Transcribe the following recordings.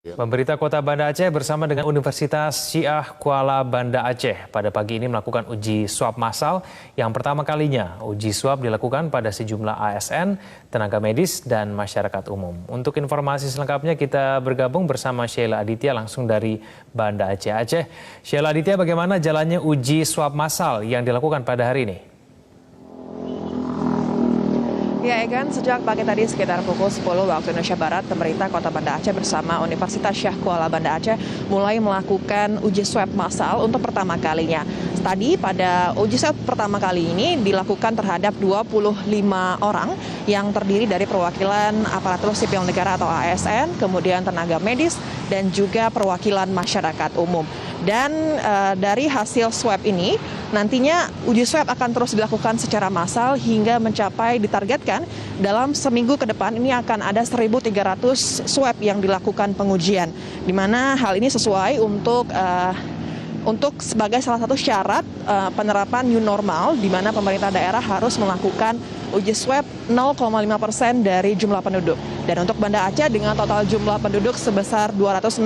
Pemerintah Kota Banda Aceh bersama dengan Universitas Syiah Kuala Banda Aceh pada pagi ini melakukan uji swab massal yang pertama kalinya. Uji swab dilakukan pada sejumlah ASN, tenaga medis, dan masyarakat umum. Untuk informasi selengkapnya kita bergabung bersama Sheila Aditya langsung dari Banda Aceh. Sheila Aditya, bagaimana jalannya uji swab massal yang dilakukan pada hari ini? Ya, Egan, sejak pagi tadi sekitar pukul 10 waktu Indonesia Barat, pemerintah Kota Banda Aceh bersama Universitas Syiah Kuala Banda Aceh mulai melakukan uji swab massal untuk pertama kalinya. Tadi pada uji swab pertama kali ini dilakukan terhadap 25 orang yang terdiri dari perwakilan aparatur sipil negara atau ASN, kemudian tenaga medis, dan juga perwakilan masyarakat umum. Dan dari hasil swab ini, nantinya uji swab akan terus dilakukan secara massal hingga mencapai ditargetkan dalam seminggu ke depan ini akan ada 1.300 swab yang dilakukan pengujian. Di mana hal ini sesuai untuk sebagai salah satu syarat penerapan new normal, di mana pemerintah daerah harus melakukan uji swab 0,5% dari jumlah penduduk. Dan untuk Banda Aceh dengan total jumlah penduduk sebesar 260.000,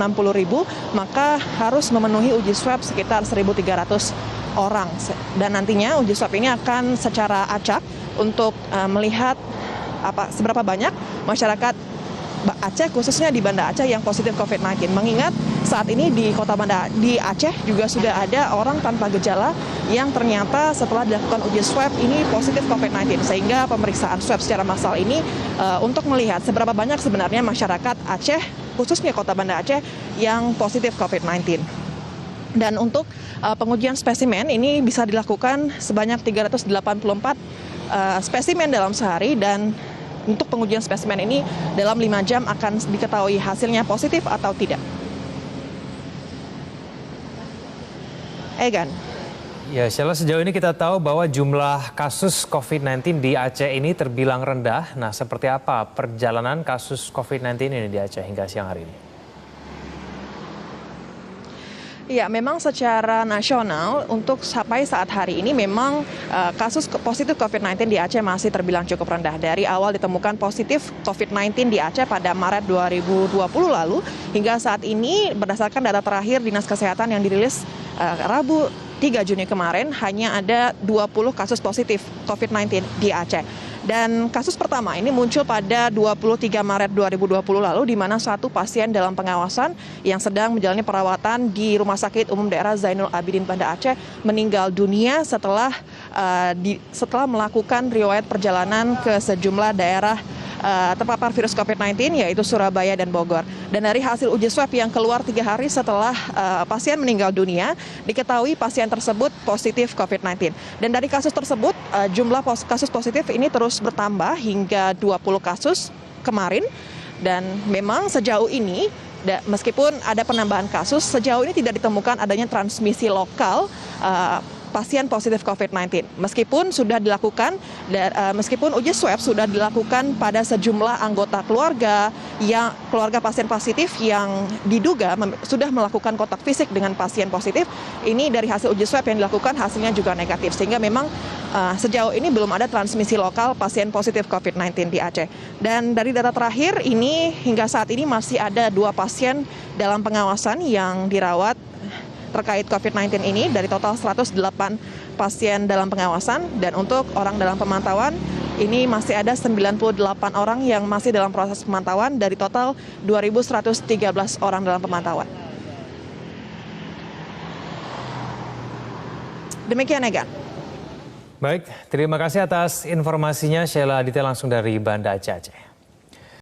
maka harus memenuhi uji swab sekitar 1.300 orang. Dan nantinya uji swab ini akan secara acak untuk melihat seberapa banyak masyarakat Aceh, khususnya di Banda Aceh yang positif COVID-19. Mengingat saat ini di Kota Banda di Aceh juga sudah ada orang tanpa gejala yang ternyata setelah dilakukan uji swab ini positif COVID-19. Sehingga pemeriksaan swab secara massal ini untuk melihat seberapa banyak sebenarnya masyarakat Aceh, khususnya Kota Banda Aceh yang positif COVID-19. Dan untuk pengujian spesimen ini bisa dilakukan sebanyak 384 spesimen dalam sehari, dan untuk pengujian spesimen ini dalam 5 jam akan diketahui hasilnya positif atau tidak. Egan. Ya, Sheila, sejauh ini kita tahu bahwa jumlah kasus COVID-19 di Aceh ini terbilang rendah. Nah, seperti apa perjalanan kasus COVID-19 ini di Aceh hingga siang hari ini? Ya, memang secara nasional untuk sampai saat hari ini memang kasus positif COVID-19 di Aceh masih terbilang cukup rendah. Dari awal ditemukan positif COVID-19 di Aceh pada Maret 2020 lalu, hingga saat ini berdasarkan data terakhir Dinas Kesehatan yang dirilis Rabu 3 Juni kemarin, hanya ada 20 kasus positif COVID-19 di Aceh. Dan kasus pertama ini muncul pada 23 Maret 2020 lalu, di mana satu pasien dalam pengawasan yang sedang menjalani perawatan di Rumah Sakit Umum Daerah Zainul Abidin Banda Aceh meninggal dunia setelah melakukan riwayat perjalanan ke sejumlah daerah terpapar virus COVID-19, yaitu Surabaya dan Bogor. Dan dari hasil uji swab yang keluar 3 hari setelah pasien meninggal dunia, diketahui pasien tersebut positif COVID-19. Dan dari kasus tersebut, jumlah kasus positif ini terus bertambah hingga 20 kasus kemarin. Dan memang sejauh ini, meskipun ada penambahan kasus, sejauh ini tidak ditemukan adanya transmisi lokal pasien positif COVID-19. Meskipun uji swab sudah dilakukan pada sejumlah anggota keluarga pasien positif yang diduga sudah melakukan kontak fisik dengan pasien positif, ini dari hasil uji swab yang dilakukan hasilnya juga negatif. Sehingga memang sejauh ini belum ada transmisi lokal pasien positif COVID-19 di Aceh. Dan dari data terakhir ini hingga saat ini masih ada 2 pasien dalam pengawasan yang dirawat terkait COVID-19 ini dari total 108 pasien dalam pengawasan. Dan untuk orang dalam pemantauan ini masih ada 98 orang yang masih dalam proses pemantauan dari total 2.113 orang dalam pemantauan. Demikian, Egan. Baik, terima kasih atas informasinya Sheila Aditya langsung dari Banda Aceh.